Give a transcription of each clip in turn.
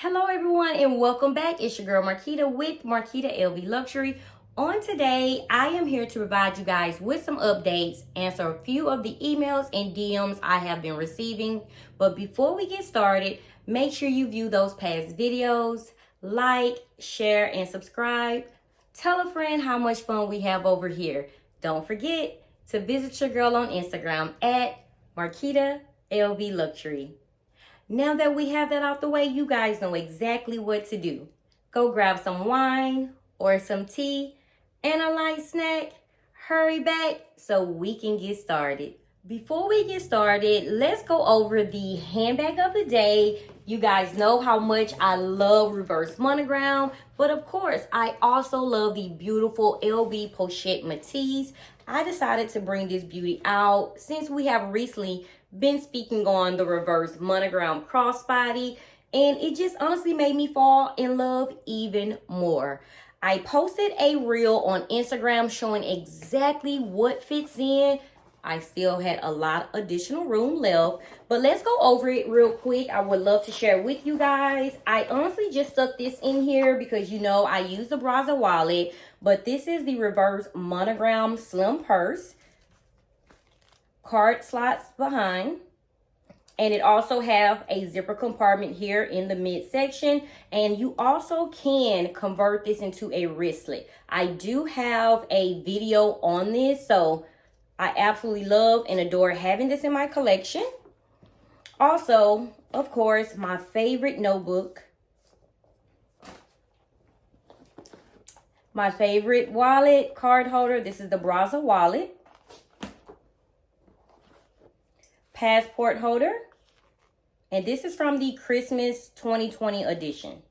Hello everyone and welcome back. It's your girl Marquita with Marquita LV Luxury. On today, I am here to provide you guys with some updates, answer a few of the emails and DMs I have been receiving. But before we get started, make sure you view those past videos, like, share, and subscribe. Tell a friend how much fun we have over here. Don't forget to visit your girl on Instagram at Marquita LV Luxury. Now that we have that out the way, you guys know exactly what to do. Go grab some wine or some tea and a light snack. Hurry back so we can get started. Before we get started, let's go over the handbag of the day. You guys know how much I love reverse monogram, but of course, I also love the beautiful LV Pochette Matisse. I decided to bring this beauty out since we have recently been speaking on the reverse monogram crossbody, and it just honestly made me fall in love even more. I posted a reel on Instagram showing exactly what fits in. I still had a lot additional room left, but let's go over it real quick. I would love to share with you guys. I honestly just stuck this in here because you know I use the Brazza wallet, but this is the reverse monogram slim purse. Card slots behind, and it also have a zipper compartment here in the midsection, and you also can convert this into a wristlet. I do have a video on this, so I absolutely love and adore having this in my collection. Also, of course, my favorite notebook, my favorite wallet card holder. This is the Brazza wallet. Passport holder, and this is from the Christmas 2020 edition.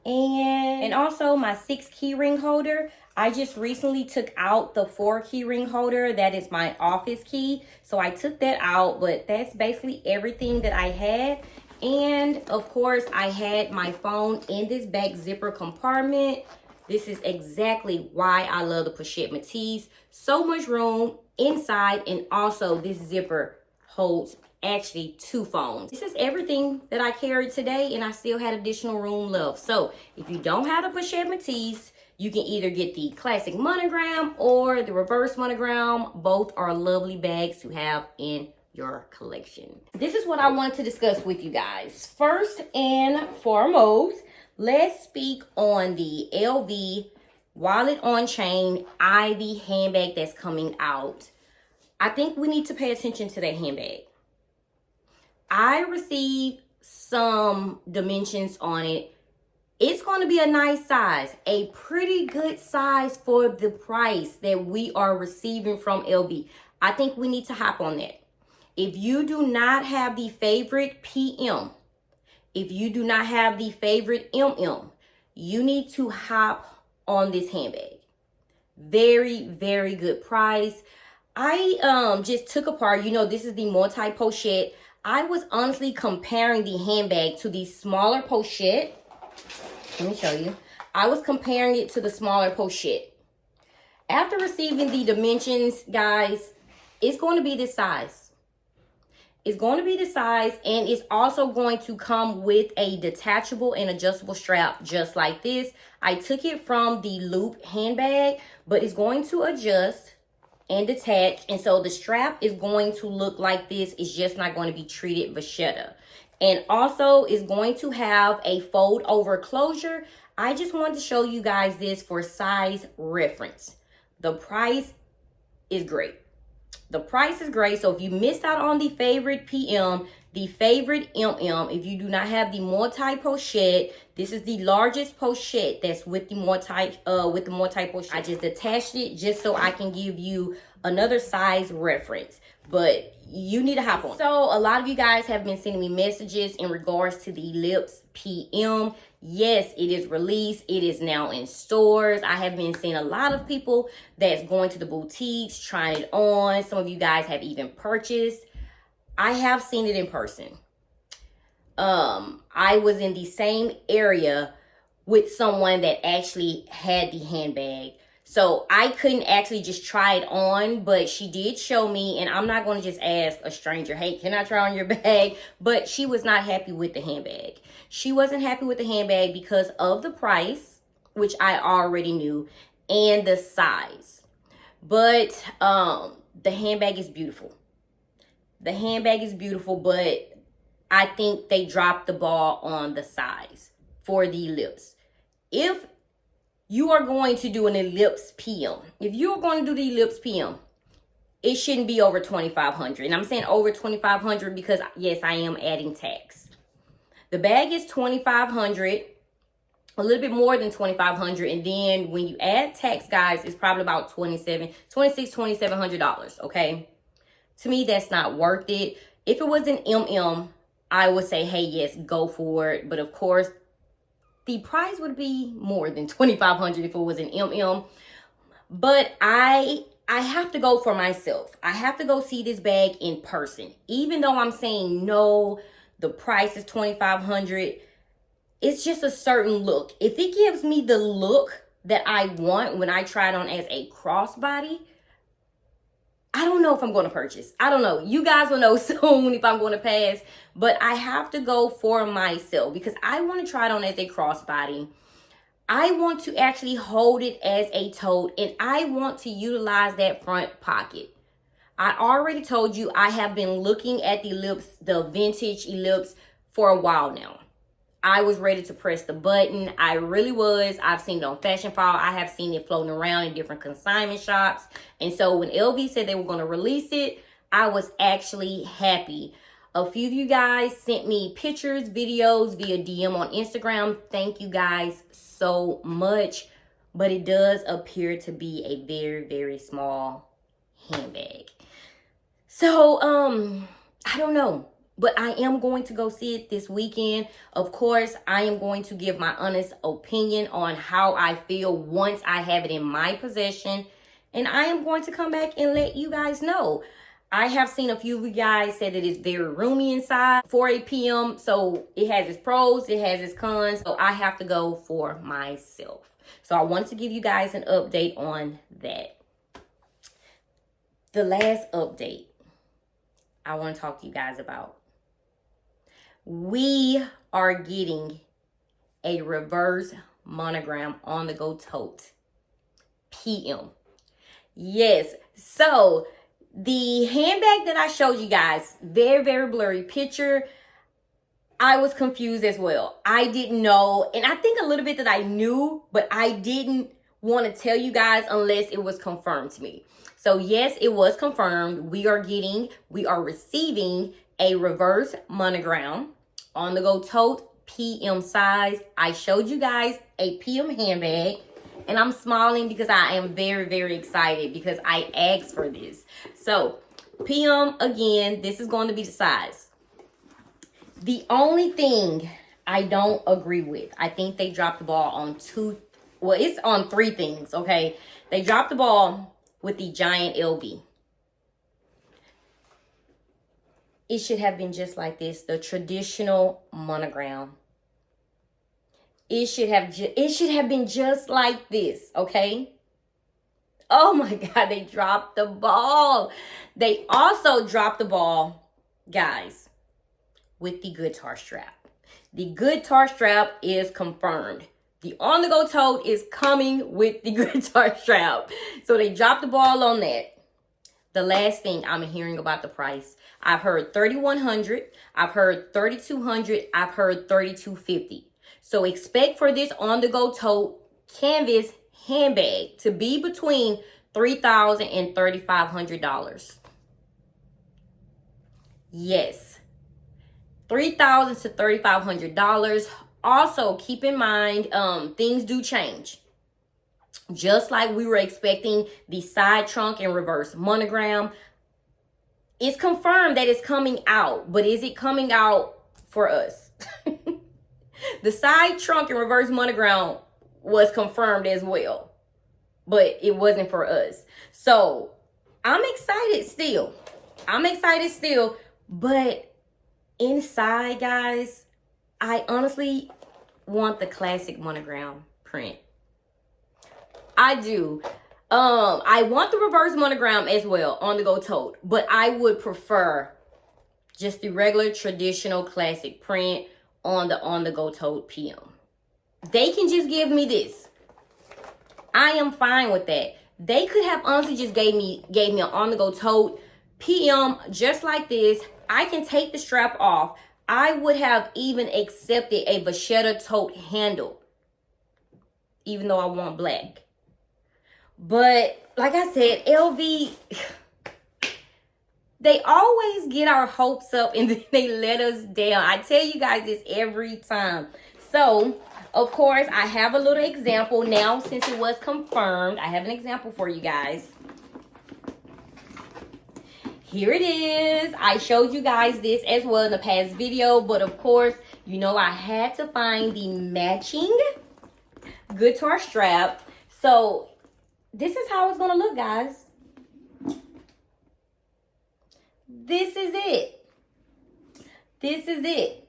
And also my 6 key ring holder. I just recently took out the 4 key ring holder. That is my office key, so I took that out, but that's basically everything that I had. And of course, I had my phone in this back zipper compartment. This is exactly why I love the Pochette Matisse. So much room inside, and also this zipper holds actually 2 phones. This is everything that I carried today, and I still had additional room left. So if you don't have the Pochette Matisse, you can either get the classic monogram or the reverse monogram. Both are lovely bags to have in your collection. This is what I want to discuss with you guys. First and foremost, let's speak on the LV wallet on chain Ivy handbag that's coming out. I think we need to pay attention to that handbag. I received some dimensions on it. It's going to be a nice size, a pretty good size for the price that we are receiving from LV. I think we need to hop on that. If you do not have the favorite PM, if you do not have the favorite MM, you need to hop on this handbag. Very, very good price. I just took apart, you know, this is the multi-pochette. I was honestly comparing the handbag to the smaller pochette. Let me show you. I was comparing it to the smaller pochette. After receiving the dimensions, guys, it's going to be this size. It's going to be the size, and it's also going to come with a detachable and adjustable strap just like this. I took it from the Loop handbag, but it's going to adjust and detach, and so the strap is going to look like this. It's just not going to be treated vachetta. And also it's going to have a fold over closure. I just wanted to show you guys this for size reference. The price is great. The price is great. So if you missed out on the favorite PM, the favorite MM, if you do not have the multi-pochette, this is the largest pochette that's with the multi-pochette. I just attached it just so I can give you another size reference, but you need to hop on. So a lot of you guys have been sending me messages in regards to the Ellipse PM. Yes, it is released. It is now in stores. I have been seeing a lot of people that's going to the boutiques, trying it on. Some of you guys have even purchased. I have seen it in person. I was in the same area with someone that actually had the handbag. So I couldn't actually just try it on, but she did show me, and I'm not going to just ask a stranger, hey, can I try on your bag? But she was not happy with the handbag. She wasn't happy with the handbag because of the price, which I already knew, and the size. But the handbag is beautiful. The handbag is beautiful, but I think they dropped the ball on the size for the Ellipse. If you are going to do an Ellipse PM, if you're going to do the Ellipse PM, it shouldn't be over $2,500. And I'm saying over $2,500 because, yes, I am adding tax. The bag is $2,500, a little bit more than $2,500. And then when you add tax, guys, it's probably about $2,700, okay? To me, that's not worth it. If it was an MM, I would say, hey, yes, go for it. But of course, the price would be more than $2,500 if it was an MM. But I have to go for myself. I have to go see this bag in person. Even though I'm saying no, the price is $2,500. It's just a certain look. If it gives me the look that I want when I try it on as a crossbody, I don't know if I'm going to purchase. I don't know. You guys will know soon if I'm going to pass. But I have to go for myself because I want to try it on as a crossbody. I want to actually hold it as a tote, and I want to utilize that front pocket. I already told you I have been looking at the Ellipse, the vintage Ellipse, for a while now. I was ready to press the button. I really was. I've seen it on Fashion Fall. I have seen it floating around in different consignment shops. And so when LV said they were going to release it, I was actually happy. A few of you guys sent me pictures, videos via DM on Instagram. Thank you guys so much. But it does appear to be a very, very small handbag. So, I don't know. But I am going to go see it this weekend. Of course, I am going to give my honest opinion on how I feel once I have it in my possession. And I am going to come back and let you guys know. I have seen a few of you guys say that it's very roomy inside for a PM. So it has its pros, it has its cons. So I have to go for myself. So I wanted to give you guys an update on that. The last update I want to talk to you guys about. We are getting a reverse monogram on the go tote PM. Yes. So the handbag that I showed you guys, very, very blurry picture. I was confused as well. I didn't know. And I think a little bit that I knew, but I didn't want to tell you guys unless it was confirmed to me. So yes, it was confirmed. We are receiving a reverse monogram on the go tote PM size. I showed you guys a PM handbag, and I'm smiling because I am very, very excited because I asked for this. So PM, again, this is going to be the size. The only thing I don't agree with, I think they dropped the ball on it's on three things, okay? They dropped the ball with the giant LV. It should have been just like this, the traditional monogram. It should have been just like this, okay? Oh my God, they dropped the ball. They also dropped the ball, guys, with the guitar strap. The guitar strap is confirmed. The on-the-go tote is coming with the guitar strap. So they dropped the ball on that. The last thing I'm hearing about the price, I've heard $3,100, I've heard $3,200, I've heard $3,250. So expect for this on-the-go tote canvas handbag to be between $3,000 and $3,500. Yes, $3,000 to $3,500. Also, keep in mind, things do change. Just like we were expecting the side trunk and reverse monogram, it's confirmed that it's coming out, but is it coming out for us? The side trunk and reverse monogram was confirmed as well, but it wasn't for us. So I'm excited still. But inside, guys, I honestly want the classic monogram print. I do. I want the reverse monogram as well on the go tote, but I would prefer just the regular traditional classic print on the go tote PM. They can just give me this. I am fine with that. They could have honestly just gave me an on the go tote PM just like this. I can take the strap off. I would have even accepted a vachetta tote handle, even though I want black. But like I said, LV, they always get our hopes up and then they let us down. I tell you guys this every time. So, of course, I have a little example now since it was confirmed. I have an example for you guys. Here it is. I showed you guys this as well in the past video, but of course, you know I had to find the matching guitar strap. So this is how it's gonna look, guys. This is it. This is it.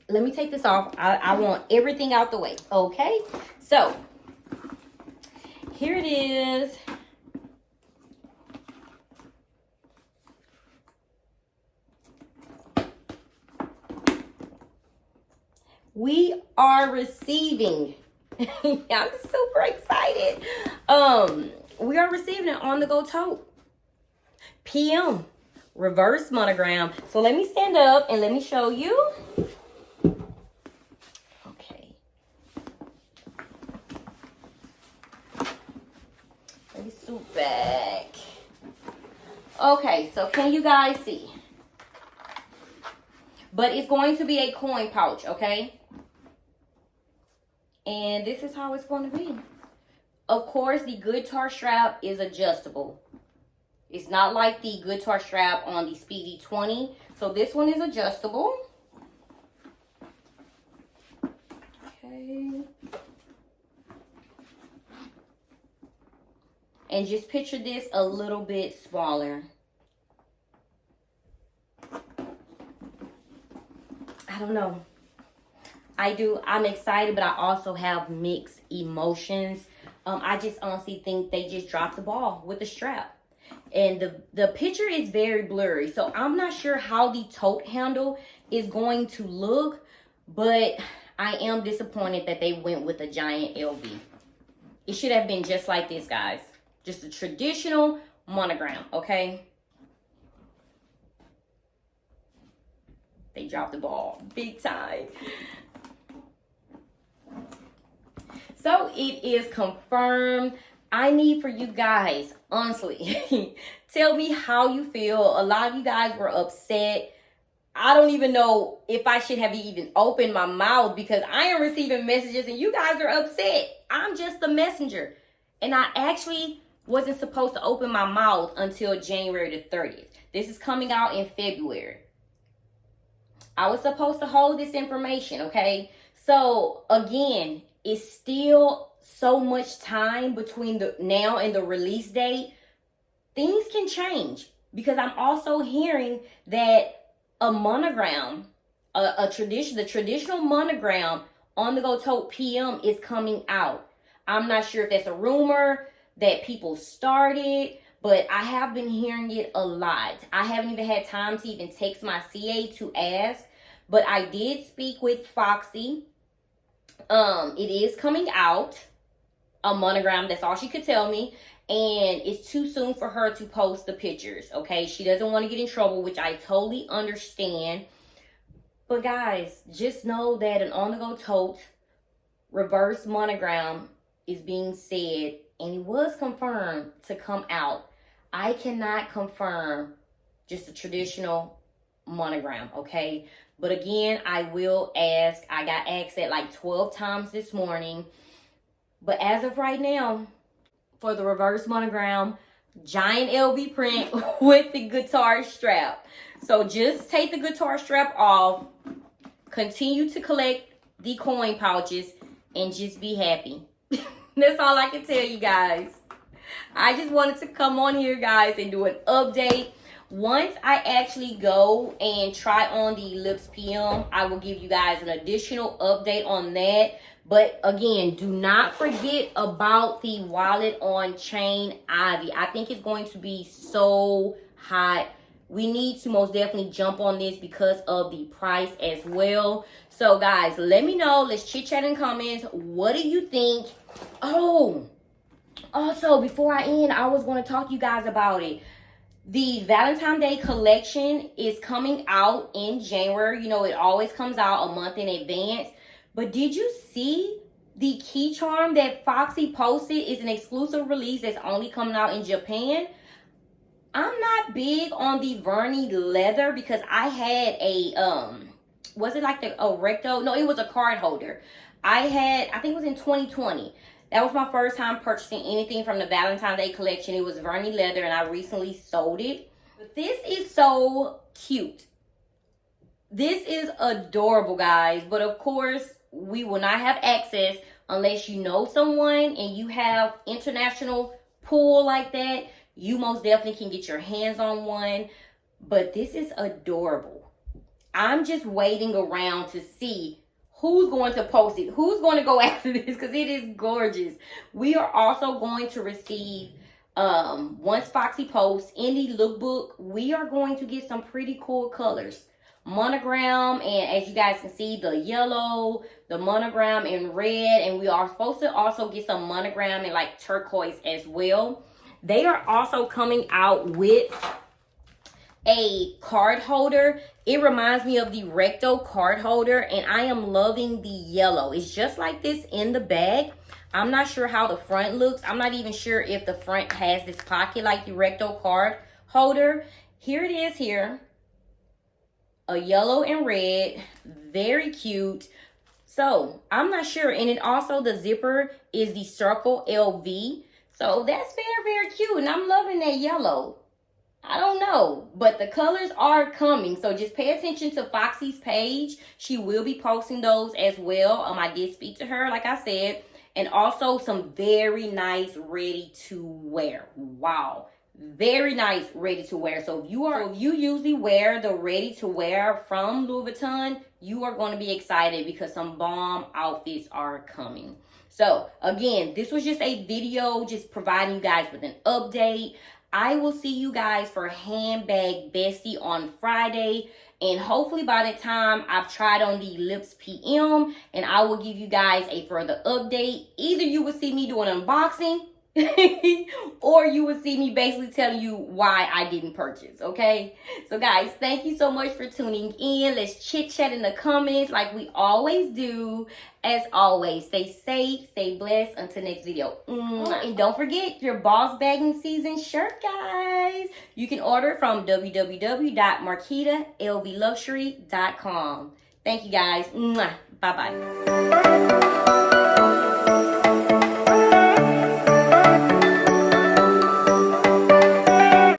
Let me take this off. I want everything out the way. Okay, so here it is. We are receiving, I'm super excited. We are receiving it on the go tote PM reverse monogram. So let me stand up and let me show you. Okay. Let me scoot back. Okay, so can you guys see? But it's going to be a coin pouch, okay? And this is how it's going to be. Of course, the guitar strap is adjustable. It's not like the guitar strap on the Speedy 20. So this one is adjustable. Okay. And just picture this a little bit smaller. I don't know. I'm excited, but I also have mixed emotions. I just honestly think they just dropped the ball with the strap. And the picture is very blurry. So I'm not sure how the tote handle is going to look, but I am disappointed that they went with a giant LV. It should have been just like this, guys. Just a traditional monogram, okay? They dropped the ball big time. So it is confirmed. I need for you guys, honestly, tell me how you feel. A lot of you guys were upset. I don't even know if I should have even opened my mouth because I am receiving messages and you guys are upset. I'm just the messenger. And I actually wasn't supposed to open my mouth until January the 30th. This is coming out in February. I was supposed to hold this information, okay? So, again, it's still so much time between the now and the release date. Things can change because I'm also hearing that a monogram, the traditional monogram on the go tote PM is coming out. I'm not sure if that's a rumor that people started, but I have been hearing it a lot. I haven't even had time to even text my CA to ask, but I did speak with Foxy. It is coming out, a monogram. That's all she could tell me. And it's too soon for her to post the pictures, okay? She doesn't want to get in trouble, which I totally understand. But guys, just know that an on-the-go tote reverse monogram is being said, and it was confirmed to come out. I cannot confirm just a traditional monogram, okay? But again, I will ask. I got asked that like 12 times this morning. But as of right now, for the reverse monogram, giant LV print with the guitar strap. So just take the guitar strap off, continue to collect the coin pouches, and just be happy. That's all I can tell you guys. I just wanted to come on here, guys, and do an update Once I actually go and try on the Ellipse PM, I will give you guys an additional update on that. But again, do not forget about the wallet on chain Ivy. I think it's going to be so hot. We need to most definitely jump on this because of the price as well. So guys, let me know. Let's chit chat in comments. What do you think? Oh, also before I end, I was going to talk to you guys about it. The Valentine's Day collection is coming out in January. You know, it always comes out a month in advance. But did you see the key charm that Foxy posted is an exclusive release that's only coming out in Japan? I'm not big on the verni leather because I had a, was it like a recto? No, it was a card holder. I think it was in 2020. That was my first time purchasing anything from the Valentine's Day collection. It was verni leather and I recently sold it. But this is so cute. This is adorable, guys. But of course, we will not have access unless you know someone and you have international pull like that. You most definitely can get your hands on one. But this is adorable. I'm just waiting around to see who's going to post it, who's going to go after this, because it is gorgeous. We are also going to receive, once Foxy posts in the lookbook, we are going to get some pretty cool colors. Monogram, and as you guys can see, the yellow, the monogram in red, and we are supposed to also get some monogram in like turquoise as well. They are also coming out with a card holder. It reminds me of the recto card holder, and I am loving the yellow. It's just like this in the bag. I'm not sure how the front looks. I'm not even sure if the front has this pocket like the recto card holder. Here it is here. A yellow and red. Very cute. So I'm not sure. And it also, the zipper is the circle LV. So that's very, very cute. And I'm loving that yellow. I don't know, but the colors are coming. So just pay attention to Foxy's page. She will be posting those as well. I did speak to her, like I said. And also some very nice ready to wear. Wow. Very nice ready to wear. So if you usually wear the ready to wear from Louis Vuitton, you are going to be excited because some bomb outfits are coming. So again, this was just a video just providing you guys with an update. I will see you guys for Handbag Bestie on Friday. And hopefully by that time, I've tried on the Ellipse PM. And I will give you guys a further update. Either you will see me do an unboxing. Or you will see me basically telling you why I didn't purchase, okay? So guys, thank you so much for tuning in. Let's chit chat in the comments like we always do. As always, stay safe, stay blessed. Until next video. And don't forget your boss bagging season shirt, guys. You can order it from www.marquitalvluxury.com. Thank you guys. Bye-bye.